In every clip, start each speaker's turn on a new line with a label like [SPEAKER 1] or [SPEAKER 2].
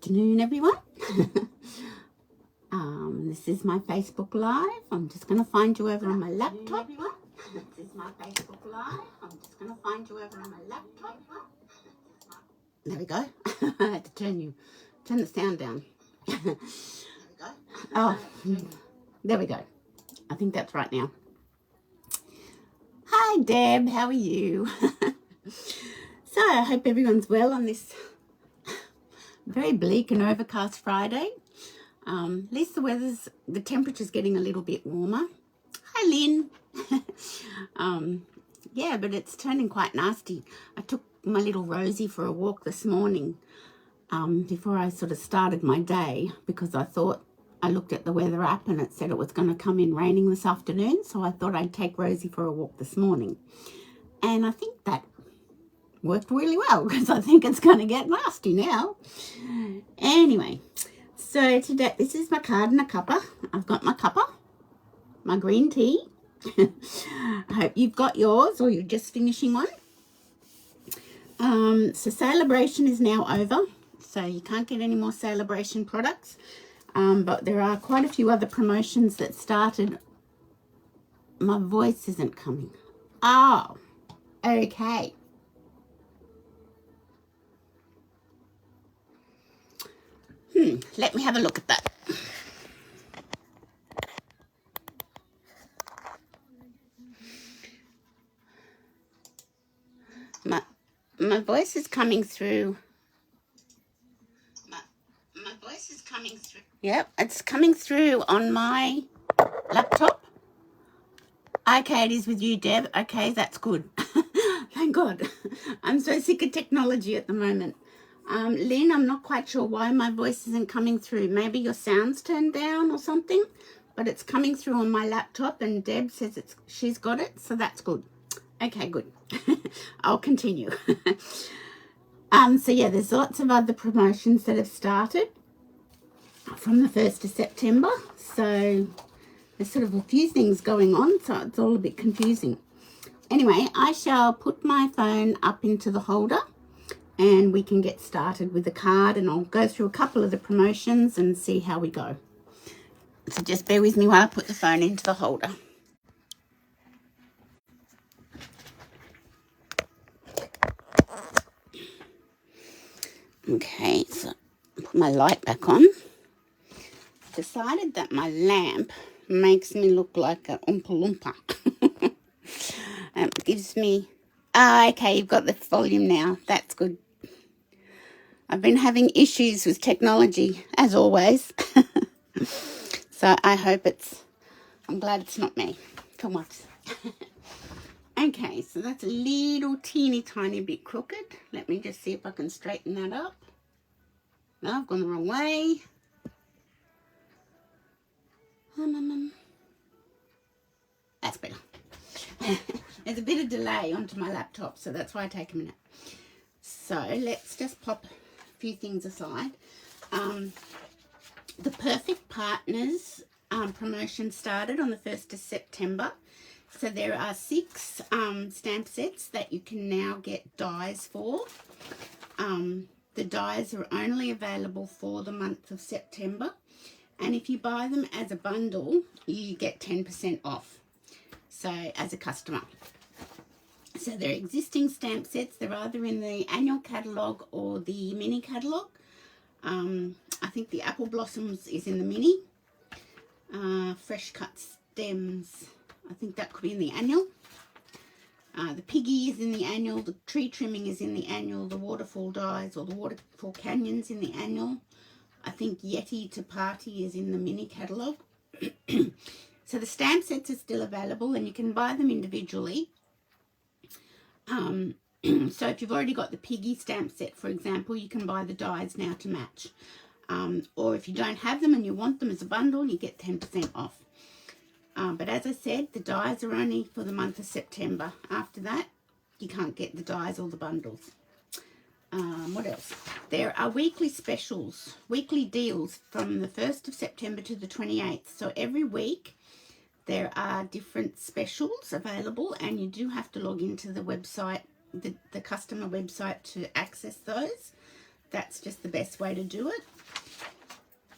[SPEAKER 1] afternoon, everyone. This is my Facebook Live. I'm just going to find you over on my laptop. This is my Facebook Live. I'm just going to find you over on my laptop. There we go. I had to turn the sound down. There we go. Oh, there we go. I think that's right now. Hi, Deb. How are you? So I hope everyone's well on this very bleak and overcast Friday. At least the temperature's getting a little bit warmer. Hi, Lynn. Yeah, but it's turning quite nasty. I took my little Rosie for a walk this morning before I sort of started my day, because I looked at the weather app and it said it was going to come in raining this afternoon, so I thought I'd take Rosie for a walk this morning. And I think that worked really well, because I think it's going to get nasty now. Anyway, so today, this is my card and a cuppa. I've got my cuppa, my green tea. I hope you've got yours, or you're just finishing one. So Celebration is now over, so you can't get any more Celebration products. But there are quite a few other promotions that started. My voice isn't coming. Oh, okay. Let me have a look at that. My voice is coming through. My voice is coming through. Yep, it's coming through on my laptop. Okay, it is with you, Deb. Okay, that's good. Thank God. I'm so sick of technology at the moment. Lynn, I'm not quite sure why my voice isn't coming through. Maybe your sound's turned down or something, but it's coming through on my laptop, and Deb says she's got it, so that's good. Okay, good. I'll continue. So yeah, there's lots of other promotions that have started from the 1st of September. So there's sort of a few things going on, so it's all a bit confusing. Anyway, I shall put my phone up into the holder and we can get started with the card, and I'll go through a couple of the promotions and see how we go. So just bear with me while I put the phone into the holder. Okay, so put my light back on. Decided that my lamp makes me look like an Oompa Loompa. It gives me... okay, you've got the volume now. That's good. I've been having issues with technology, as always. So I hope I'm glad it's not me, for once. Okay, so that's a little teeny tiny bit crooked. Let me just see if I can straighten that up. No, I've gone the wrong way. That's better. There's a bit of delay onto my laptop, so that's why I take a minute. So let's just pop a few things aside. The Perfect Partners promotion started on the 1st of September. So there are 6 stamp sets that you can now get dies for. The dies are only available for the month of September. And if you buy them as a bundle, you get 10% off. So as a customer. So they're existing stamp sets. They're either in the Annual Catalogue or the Mini Catalogue. I think the Apple Blossoms is in the Mini. Fresh Cut Stems, I think that could be in the Annual. The Piggy is in the Annual. The Tree Trimming is in the Annual. The Waterfall Dies or the Waterfall Canyons in the Annual. I think Yeti to Party is in the Mini Catalogue. So the stamp sets are still available, and you can buy them individually. So if you've already got the Piggy stamp set, for example, you can buy the dies now to match. Or if you don't have them and you want them as a bundle, you get 10% off. But as I said, the dies are only for the month of September. After that, you can't get the dies or the bundles. What else? There are weekly specials, weekly deals from the 1st of September to the 28th. So every week there are different specials available, and you do have to log into the website, the customer website, to access those. That's just the best way to do it.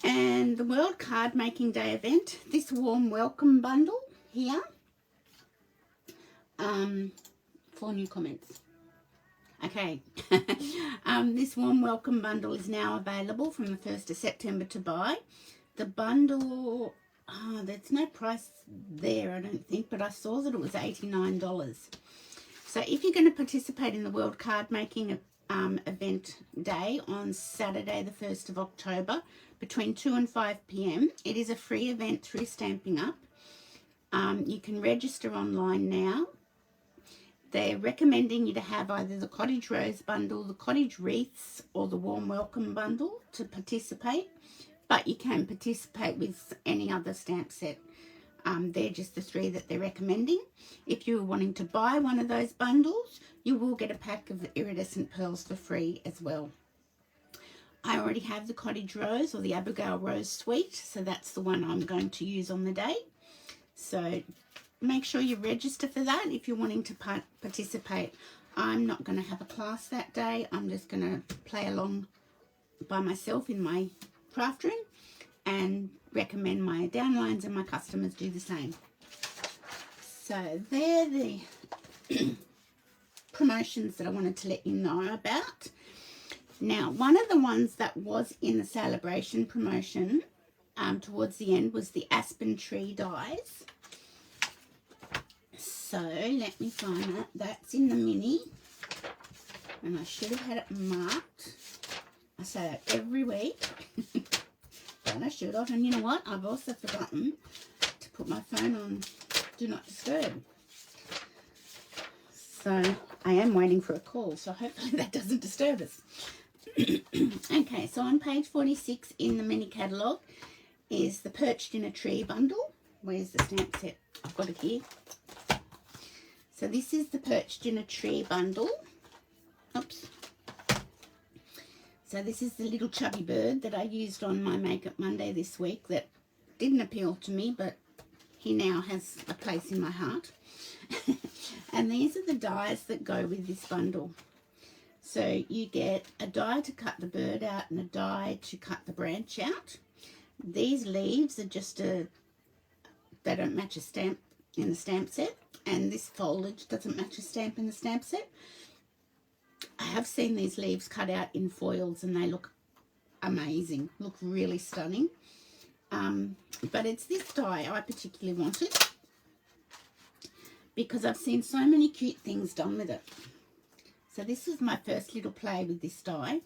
[SPEAKER 1] And the World Card Making Day event, this warm welcome bundle here. 4 new comments. Okay. This warm welcome bundle is now available from the 1st of September to buy. The bundle, there's no price there, I don't think, but I saw that it was $89. So if you're going to participate in the World Card Making event day on Saturday the 1st of October between 2 and 5 p.m, it is a free event through Stamping Up. You can register online now. They're recommending you to have either the Cottage Rose bundle, the Cottage Wreaths, or the Warm Welcome bundle to participate. But you can participate with any other stamp set. They're just the 3 that they're recommending. If you're wanting to buy one of those bundles, you will get a pack of the iridescent pearls for free as well. I already have the Cottage Rose or the Abigail Rose Suite, so that's the one I'm going to use on the day. So make sure you register for that if you're wanting to participate. I'm not going to have a class that day. I'm just going to play along by myself in my craft room and recommend my downlines and my customers do the same. So they're the promotions that I wanted to let you know about. Now, one of the ones that was in the celebration promotion towards the end was the Aspen Tree dies. So let me find that. That's in the mini, and I should have had it marked. I say that every week, but I should have. And you know what? I've also forgotten to put my phone on Do Not Disturb. So I am waiting for a call, so hopefully that doesn't disturb us. Okay, so on page 46 in the mini catalogue is the Perched in a Tree bundle. Where's the stamp set? I've got it here. So this is the Perched in a Tree bundle. Oops. So this is the little chubby bird that I used on my Makeup Monday this week that didn't appeal to me, but he now has a place in my heart. And these are the dies that go with this bundle. So you get a die to cut the bird out and a die to cut the branch out. These leaves are just they don't match a stamp in the stamp set, and this foliage doesn't match a stamp in the stamp set. I have seen these leaves cut out in foils and they look amazing, look really stunning. But it's this die I particularly wanted because I've seen so many cute things done with it. So this is my first little play with this die,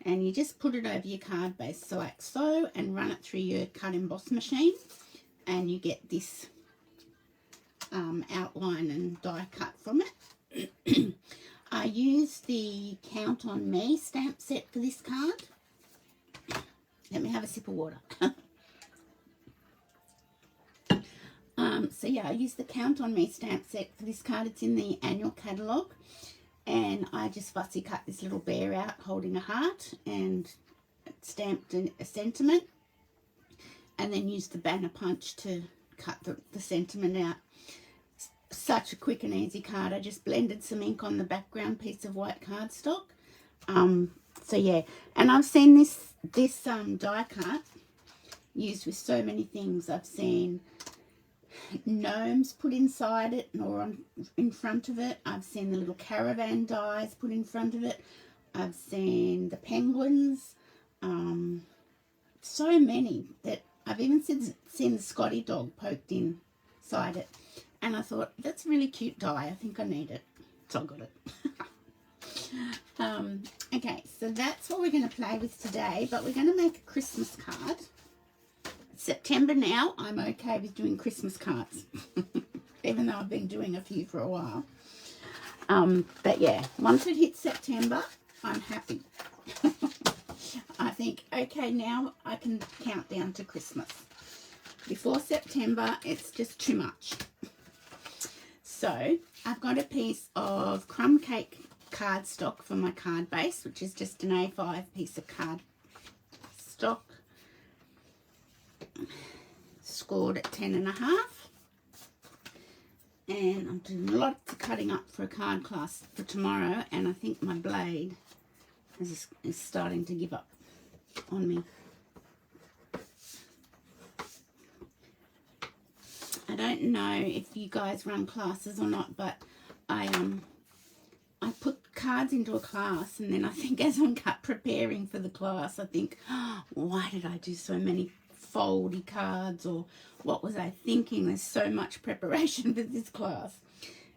[SPEAKER 1] and you just put it over your card base, so like so, and run it through your cut emboss machine, and you get this outline and die cut from it. I used the Count on Me stamp set for this card. Let me have a sip of water. So yeah, I used the Count on Me stamp set for this card. It's in the Annual Catalogue, and I just fussy cut this little bear out holding a heart and stamped a sentiment, and then used the banner punch to cut the sentiment out. Such a quick and easy card. I just blended some ink on the background piece of white cardstock. So yeah, and I've seen this die cut used with so many things. I've seen gnomes put inside it or in front of it. I've seen the little caravan dies put in front of it. I've seen the penguins. So many that I've even seen the Scotty dog poked inside it. And I thought, that's a really cute die. I think I need it. So I got it. Okay, so that's what we're going to play with today. But we're going to make a Christmas card. September now, I'm okay with doing Christmas cards. Even though I've been doing a few for a while. But yeah, once it hits September, I'm happy. I think, okay, now I can count down to Christmas. Before September, it's just too much. So I've got a piece of crumb cake cardstock for my card base, which is just an A5 piece of card stock, scored at 10.5. And I'm doing lots of cutting up for a card class for tomorrow, and I think my blade is starting to give up on me. I don't know if you guys run classes or not, but I put cards into a class, and then I think as I'm preparing for the class, I think, oh, why did I do so many foldy cards, or what was I thinking? There's so much preparation for this class.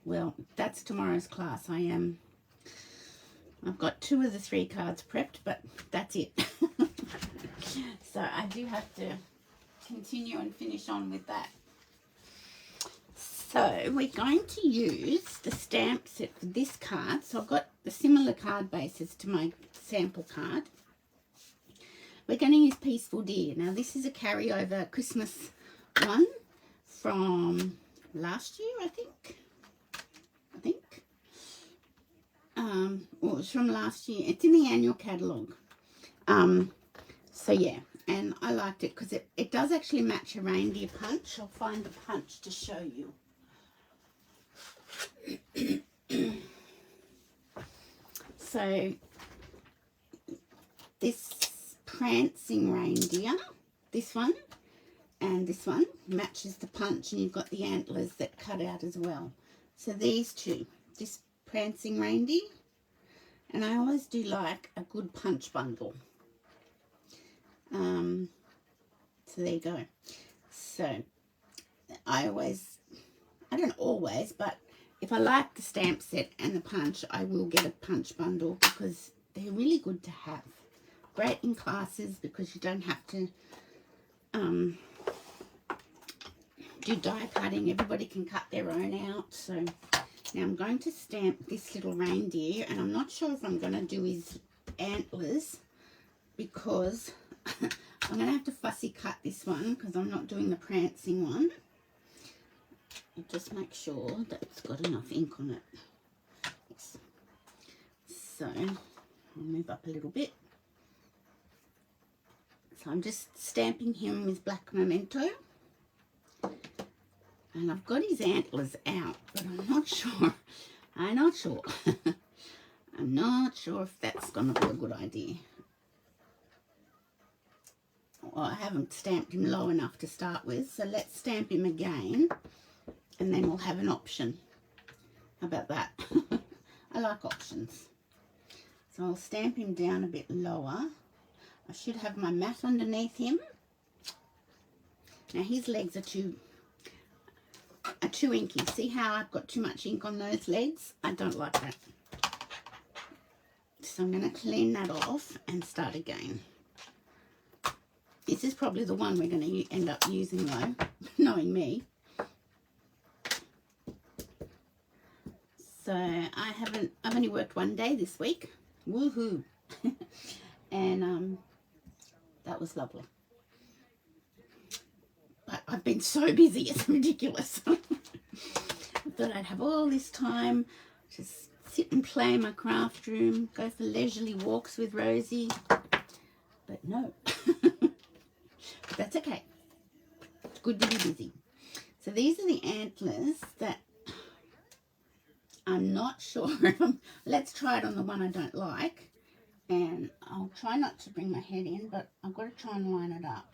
[SPEAKER 1] Well, that's tomorrow's class. I've got 2 of the 3 cards prepped, but that's it. So I do have to continue and finish on with that. So we're going to use the stamp set for this card. So I've got the similar card bases to my sample card. We're going to use Peaceful Deer. Now this is a carryover Christmas one from last year, I think. Well, it was from last year. It's in the Annual Catalogue. So yeah, and I liked it because it does actually match a reindeer punch. I'll find the punch to show you. So this prancing reindeer, this one and this one, matches the punch, and you've got the antlers that cut out as well. So these two, this prancing reindeer, and I always do like a good punch bundle. So there you go. So I don't always, but if I like the stamp set and the punch, I will get a punch bundle because they're really good to have. Great in classes because you don't have to do die cutting. Everybody can cut their own out. So now I'm going to stamp this little reindeer, and I'm not sure if I'm going to do his antlers because I'm going to have to fussy cut this one because I'm not doing the prancing one. I'll just make sure that it's got enough ink on it. Yes. So I'll move up a little bit. So I'm just stamping him with black memento. And I've got his antlers out, but I'm not sure. I'm not sure if that's going to be a good idea. Well, I haven't stamped him low enough to start with, so let's stamp him again, and then we'll have an option. How about that? I like options. So I'll stamp him down a bit lower. I should have my mat underneath him. Now his legs are too inky. See how I've got too much ink on those legs? I don't like that. So I'm going to clean that off and start again. This is probably the one we're going to end up using though, knowing me. So I've only worked 1 day this week. Woohoo! And that was lovely. But I've been so busy, it's ridiculous. I thought I'd have all this time, just sit and play in my craft room, go for leisurely walks with Rosie. But no. But that's okay. It's good to be busy. So these are the antlers that I'm not sure if let's try it on the one I don't like. And I'll try not to bring my head in, but I've got to try and line it up.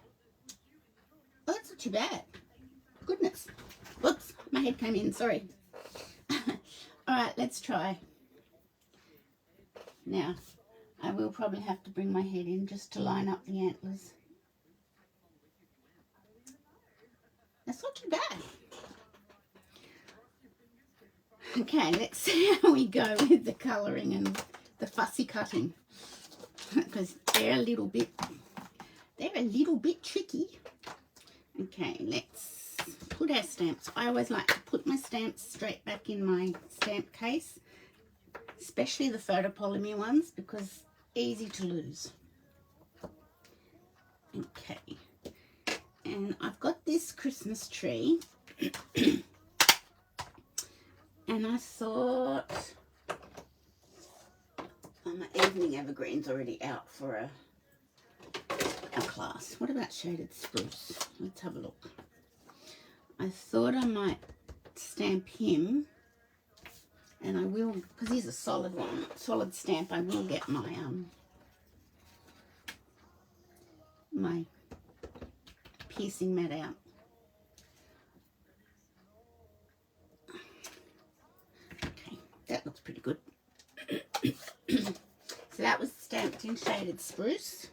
[SPEAKER 1] Oh, that's not too bad. Goodness. Whoops, my head came in, sorry. Alright, let's try. Now, I will probably have to bring my head in just to line up the antlers. That's not too bad. Okay, let's see how we go with the colouring and the fussy cutting. Because they're a little bit tricky. Okay, let's put our stamps. I always like to put my stamps straight back in my stamp case, especially the photopolymer ones, because easy to lose. Okay, and I've got this Christmas tree, and I thought, my evening evergreen's already out for a class. What about shaded spruce? Let's have a look. I thought I might stamp him, and I will, because he's a solid one, solid stamp. I will get my my piercing mat out. that looks pretty good. So that was stamped in shaded spruce.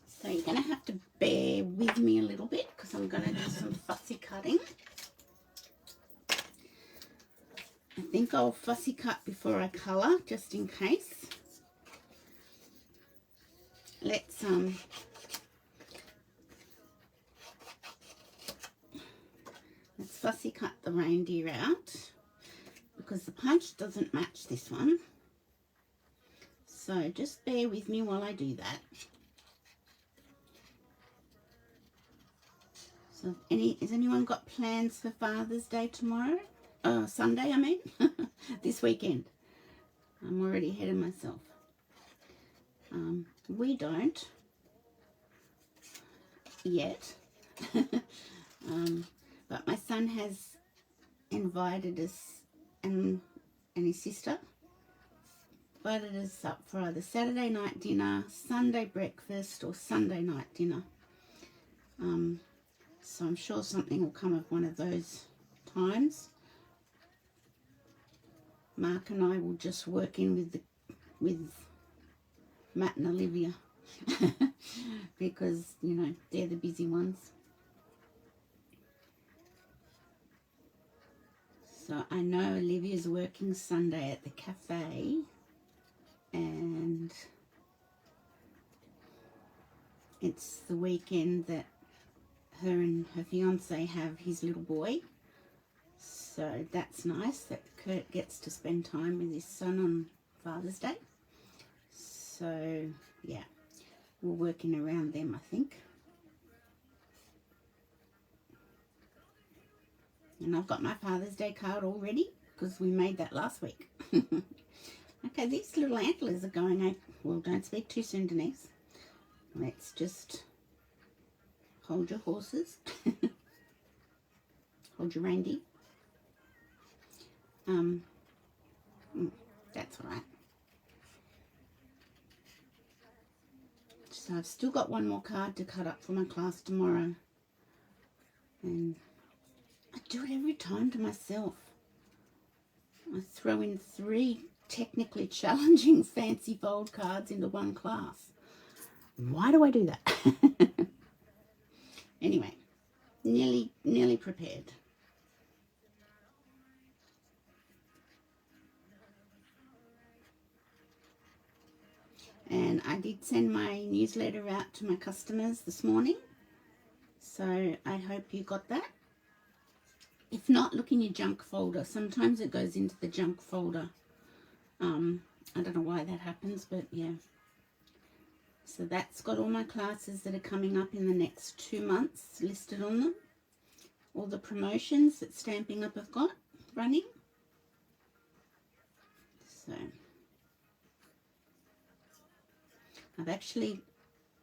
[SPEAKER 1] So you're going to have to bear with me a little bit because I'm going to do some fussy cutting. I think I'll fussy cut before I colour, just in case. Let's fussy cut the reindeer out because the punch doesn't match this one. So just bear with me while I do that. So has anyone got plans for Father's Day tomorrow? Sunday, I mean. This weekend. I'm already ahead of myself. We don't yet. But my son has invited us and his sister invited us up for either Saturday night dinner, Sunday breakfast or Sunday night dinner. So I'm sure something will come of one of those times. Mark and I will just work in with Matt and Olivia because, you know, they're the busy ones. So I know Olivia's working Sunday at the cafe, and it's the weekend that her and her fiance have his little boy. So that's nice that Kurt gets to spend time with his son on Father's Day. So yeah, we're working around them, I think. And I've got my Father's Day card all ready because we made that last week. Okay, these little antlers are going out. Well, don't speak too soon, Denise. Let's just hold your horses. Hold your reindeer. That's all right. So I've still got one more card to cut up for my class tomorrow. And I do it every time to myself. I throw in 3 technically challenging fancy fold cards into one class. Why do I do that? Anyway, nearly prepared. And I did send my newsletter out to my customers this morning. So I hope you got that. If not, look in your junk folder. Sometimes it goes into the junk folder. I don't know why that happens, but yeah. So that's got all my classes that are coming up in the next 2 months listed on them. All the promotions that Stamping Up have got running. So I've actually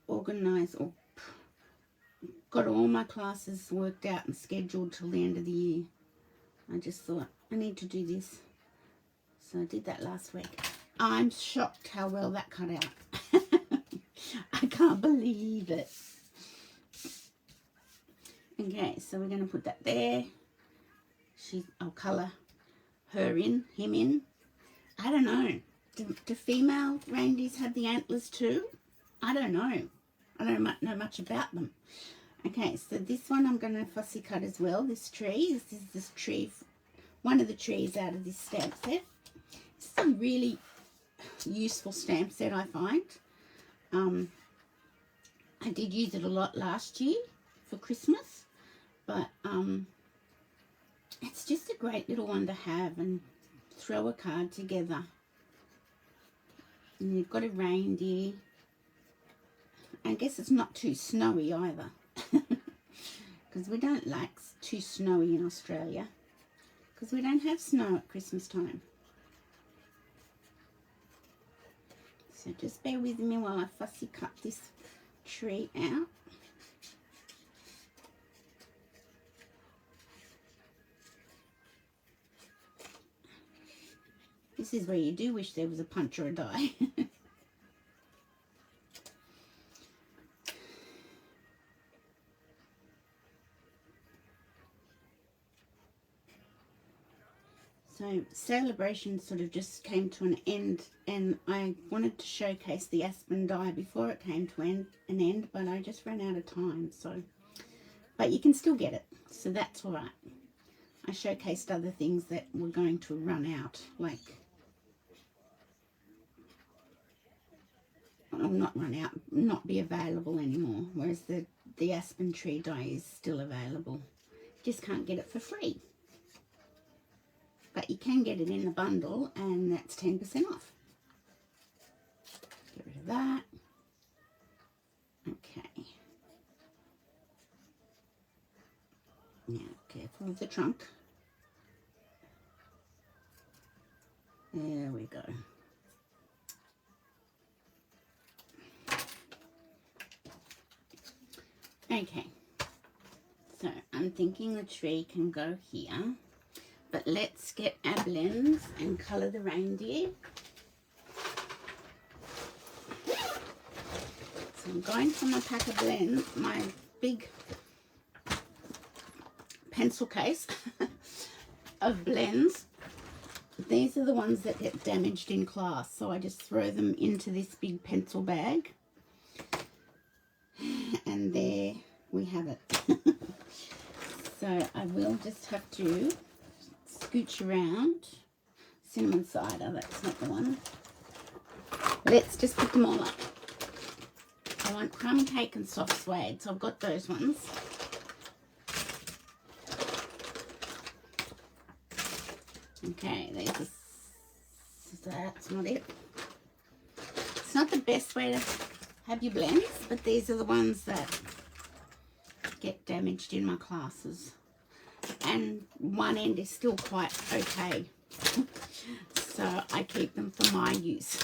[SPEAKER 1] organised or got all my classes worked out and scheduled till the end of the year. I just thought I need to do this. So I did that last week. I'm shocked how well that cut out. I can't believe it. Okay, so we're going to put that there. I'll colour her in, him in. I don't know. Do female reindeers have the antlers too? I don't know. I don't know much about them. Okay, so this one I'm going to fussy cut as well. This tree. This is this tree, one of the trees out of this stamp set. It's a really useful stamp set, I find. I did use it a lot last year for Christmas, but it's just a great little one to have and throw a card together. And you've got a reindeer. I guess it's not too snowy either, because we don't like too snowy in Australia, because we don't have snow at Christmas time. So just bear with me while I fussy cut this tree out. This is where you do wish there was a punch or a die. So celebration sort of just came to an end, and I wanted to showcase the Aspen die before it came to an end, but I just ran out of time. So, but you can still get it, so that's all right. I showcased other things that were going to run out, like, well, not run out, not be available anymore, whereas the Aspen Tree die is still available. Just can't get it for free. But you can get it in the bundle, and that's 10% off. Get rid of that. Okay. Now, careful with the trunk. There we go. Okay. So, I'm thinking the tree can go here. But let's get our blends and colour the reindeer. So I'm going for my pack of blends, my big pencil case of blends. These are the ones that get damaged in class, so I just throw them into this big pencil bag. And there we have it. So I will just have to scooch around. Cinnamon cider, that's not the one. Let's just put them all up. I want crumb cake and soft suede, so I've got those ones. Okay, that's not it. It's not the best way to have your blends, but these are the ones that get damaged in my classes. And one end is still quite okay, so I keep them for my use.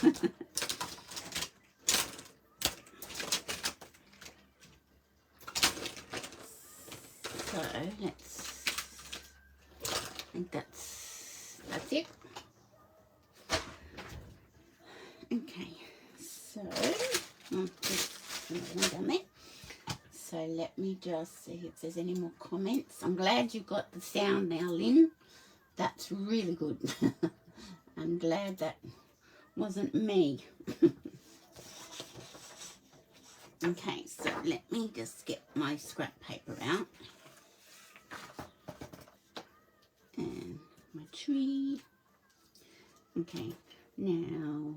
[SPEAKER 1] So let's, I think that's it. Okay, so done there. So let me just see if there's any more comments. I'm glad you got the sound now, Lynn. That's really good. I'm glad that wasn't me. Okay, so let me just get my scrap paper out. And my tree. Okay, now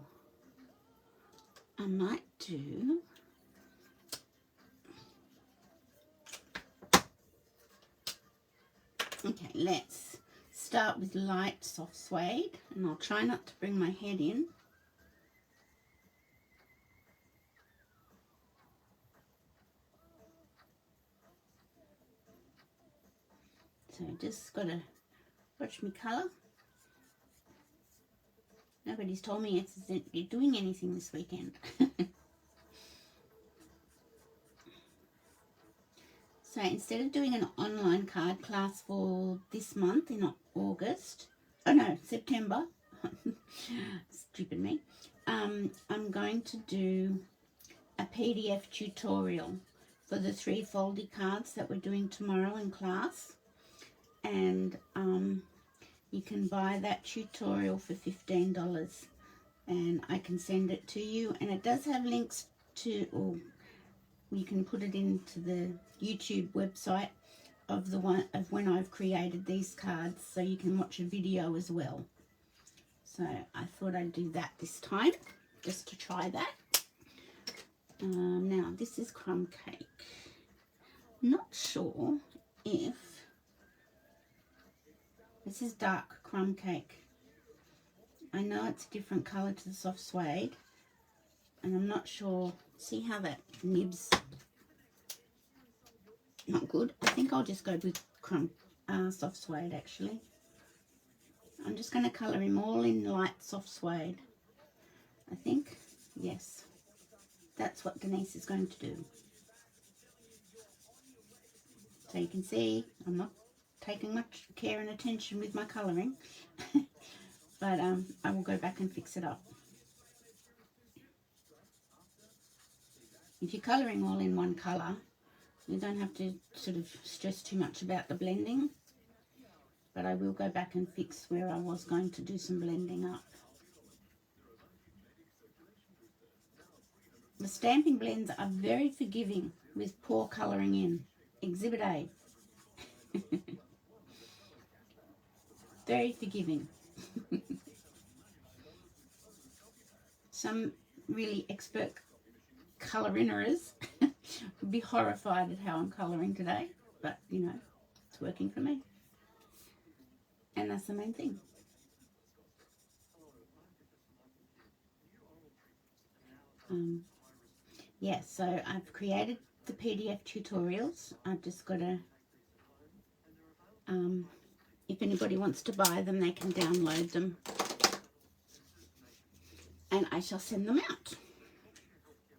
[SPEAKER 1] I might do... Okay, let's start with light soft suede, and I'll try not to bring my head in. So just gotta watch me colour. Nobody's told me you're doing anything this weekend. So instead of doing an online card class for this month in August, oh no, September, stupid me, I'm going to do a PDF tutorial for the 3 foldy cards that we're doing tomorrow in class. And you can buy that tutorial for $15, and I can send it to you. And it does have links to, or you can put it into the YouTube website of when I've created these cards, so you can watch a video as well. So I thought I'd do that this time, just to try that. Now this is crumb cake. Not sure if this is dark crumb cake. I know it's a different colour to the soft suede, and I'm not sure. See how that nibs? Not good. I think I'll just go with soft suede actually. I'm just going to colour him all in light soft suede. I think, yes, that's what Denise is going to do. So you can see I'm not taking much care and attention with my colouring, but I will go back and fix it up. If you're colouring all in one colour, you don't have to sort of stress too much about the blending. but I will go back and fix where I was going to do some blending up. The stamping blends are very forgiving with poor colouring in. Exhibit A. Very forgiving. Some really expert colour-inners would be horrified at how I'm colouring today, but you know, it's working for me. And that's the main thing. Yeah, so I've created the PDF tutorials. I've just got to, if anybody wants to buy them, they can download them. And I shall send them out.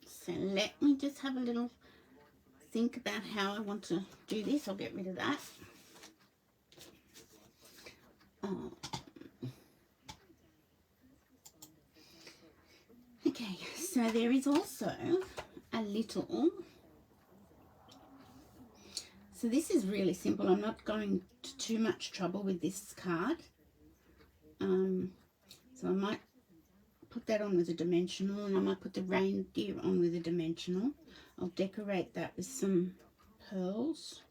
[SPEAKER 1] So let me just have a little think about how I want to do this. I'll get rid of that. Okay, so there is also a little, so this is really simple. I'm not going to too much trouble with this card. So I might put that on with a dimensional, and I might put the reindeer on with a dimensional. I'll decorate that with some pearls.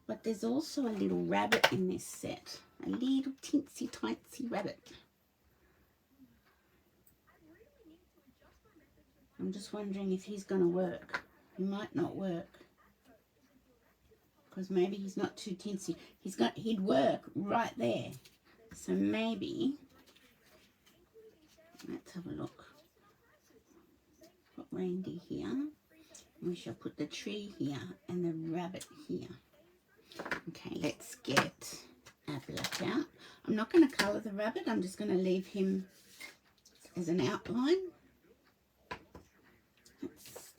[SPEAKER 1] But there's also a little rabbit in this set, a little teensy tiny rabbit. I'm just wondering if he's going to work. He might not work, because maybe he's not too teensy. He'd work right there. So maybe, let's have a look. Put reindeer here. We shall put the tree here and the rabbit here. Okay, let's get our black out. I'm not going to colour the rabbit. I'm just going to leave him as an outline. Let's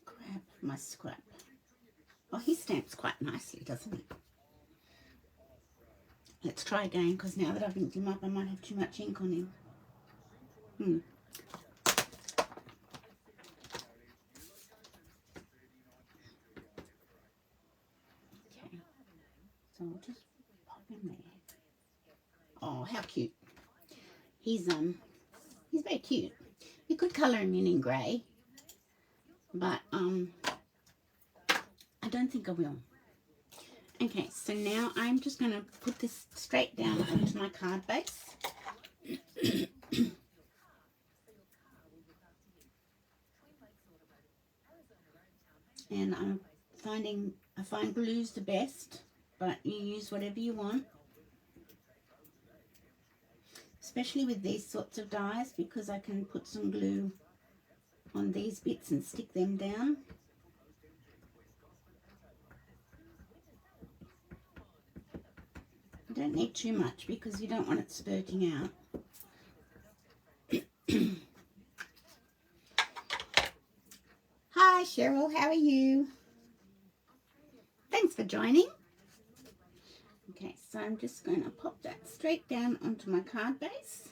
[SPEAKER 1] grab my scrap. Oh, he stamps quite nicely, doesn't he? Let's try again, because now that I've inked him up, I might have too much ink on him. Okay, so I'll just pop him there. Oh, how cute. He's very cute. You could colour him in grey, but I don't think I will. Okay, so now I'm just going to put this straight down onto my card base. And I find glue's the best, but you use whatever you want. Especially with these sorts of dies, because I can put some glue on these bits and stick them down. You don't need too much because you don't want it spurting out. Hi Cheryl, how are you? Thanks for joining. Okay, so I'm just going to pop that straight down onto my card base.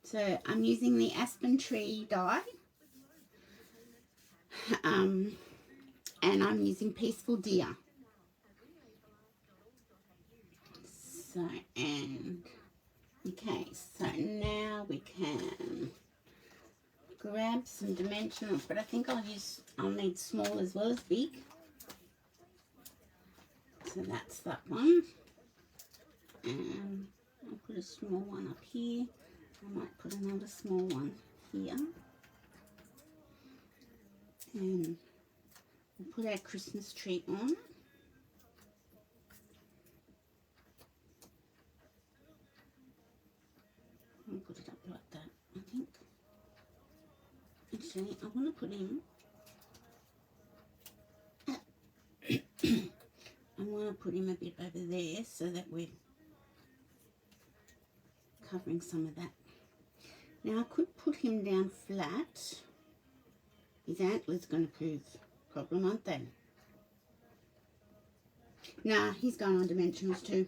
[SPEAKER 1] So I'm using the Aspen Tree die. And I'm using Peaceful Deer. So, okay, so now we can grab some dimensionals, but I think I'll need small as well as big. So that's that one. And I'll put a small one up here. I might put another small one here. And we'll put our Christmas tree on. I'll put it up like that, I think. Actually, I want to put him I want to put him a bit over there so that we're covering some of that. Now I could put him down flat. His antler's going to prove a problem, aren't they? Nah, he's going on dimensionals too.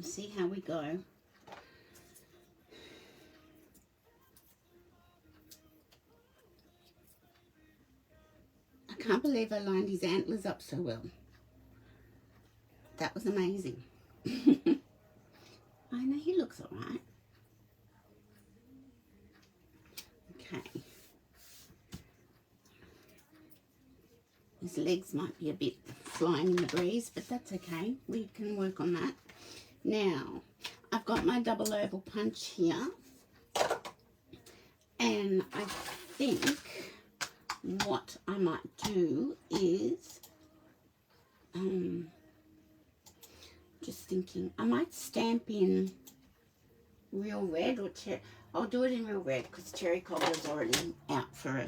[SPEAKER 1] See how we go. can't believe I lined his antlers up so well. That was amazing. I know he looks alright. Okay. His legs might be a bit flying in the breeze, but that's okay. We can work on that. Now, I've got my double oval punch here. And I think what I might do is, just thinking, I might stamp in real red or cherry. I'll do it in real red because Cherry Cobbler's already out for a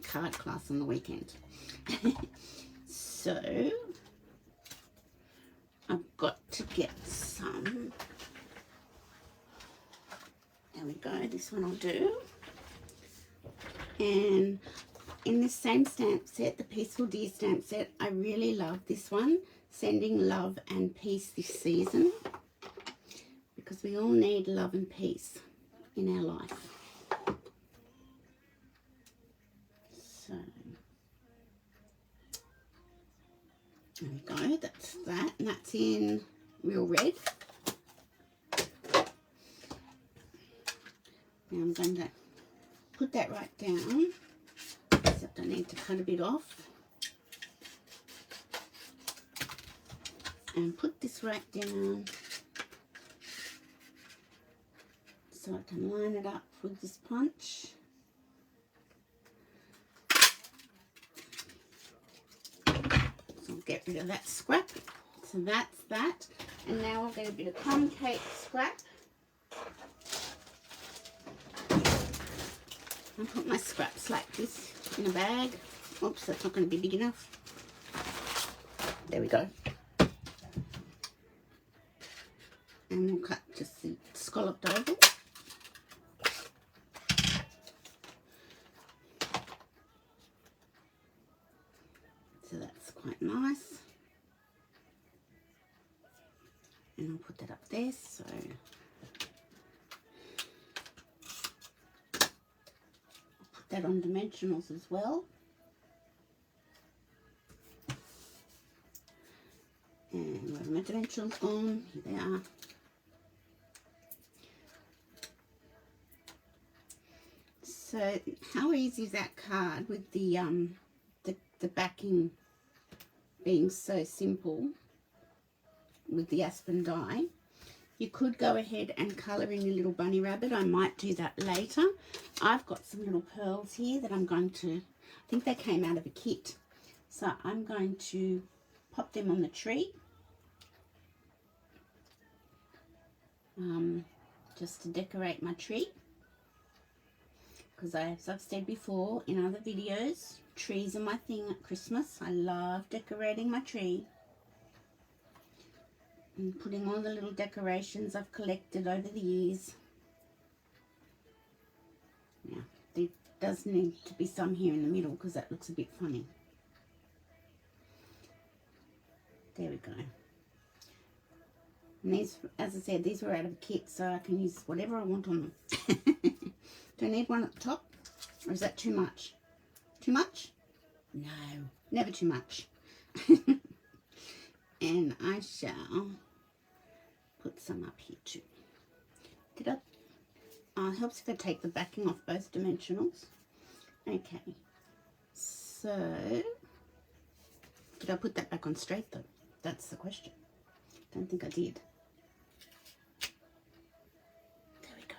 [SPEAKER 1] card class on the weekend. So, I've got to get some. There we go, this one I'll do. And in this same stamp set, the Peaceful Deer stamp set, I really love this one, Sending Love and Peace This Season, because we all need love and peace in our life. So, there we go, that's that, and that's in real red. Now I'm going to put that right down, except I need to cut a bit off. And put this right down so I can line it up with this punch. So I'll get rid of that scrap. So that's that. And now I'll get a bit of crumb cake scrap. I'll put my scraps like this in a bag. Oops, that's not going to be big enough. There we go. And we'll cut just the scalloped oval. So that's quite nice. And I'll put that up there. So that on dimensionals as well. And where are my dimensionals gone? Here they are. So how easy is that card with the backing being so simple with the Aspen die? You could go ahead and colour in your little bunny rabbit. I might do that later. I've got some little pearls here that I'm going to, I think they came out of a kit. So I'm going to pop them on the tree. Just to decorate my tree. Because as I've said before in other videos, trees are my thing at Christmas. I love decorating my tree. And putting all the little decorations I've collected over the years. Now, there does need to be some here in the middle because that looks a bit funny. There we go. And these, as I said, these were out of a kit, so I can use whatever I want on them. Do I need one at the top? Or is that too much? Too much? No, never too much. And I shall put some up here too. Did I? It helps if I take the backing off both dimensionals. Okay. So, did I put that back on straight though? That's the question. Don't think I did. There we go.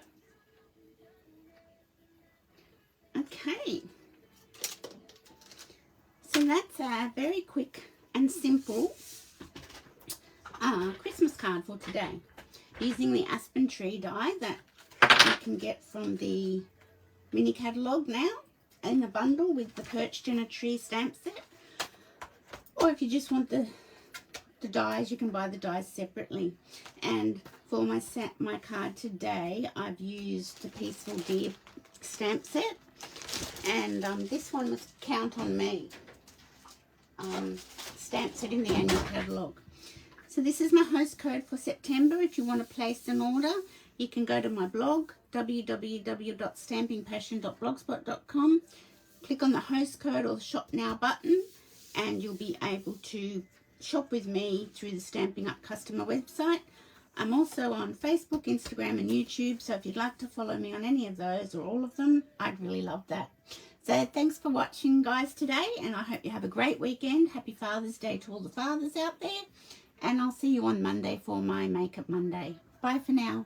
[SPEAKER 1] Okay. So that's a very quick and simple Christmas card for today, using the Aspen Tree die that you can get from the mini catalogue now in a bundle with the Perched in a Tree stamp set. Or if you just want the dies, you can buy the dies separately. And for my card today, I've used the Peaceful Deer stamp set, and this one was Count on Me stamp set in the Annual Catalogue. So this is my host code for September. If you want to place an order, you can go to my blog, www.stampingpassion.blogspot.com. click on the host code or the shop now button, and you'll be able to shop with me through the Stamping Up customer website. I'm also on Facebook, Instagram and YouTube, so if you'd like to follow me on any of those or all of them, I'd really love that. So thanks for watching, guys, today, and I hope you have a great weekend. Happy Father's Day to all the fathers out there, and I'll see you on Monday for my Makeup Monday. Bye for now.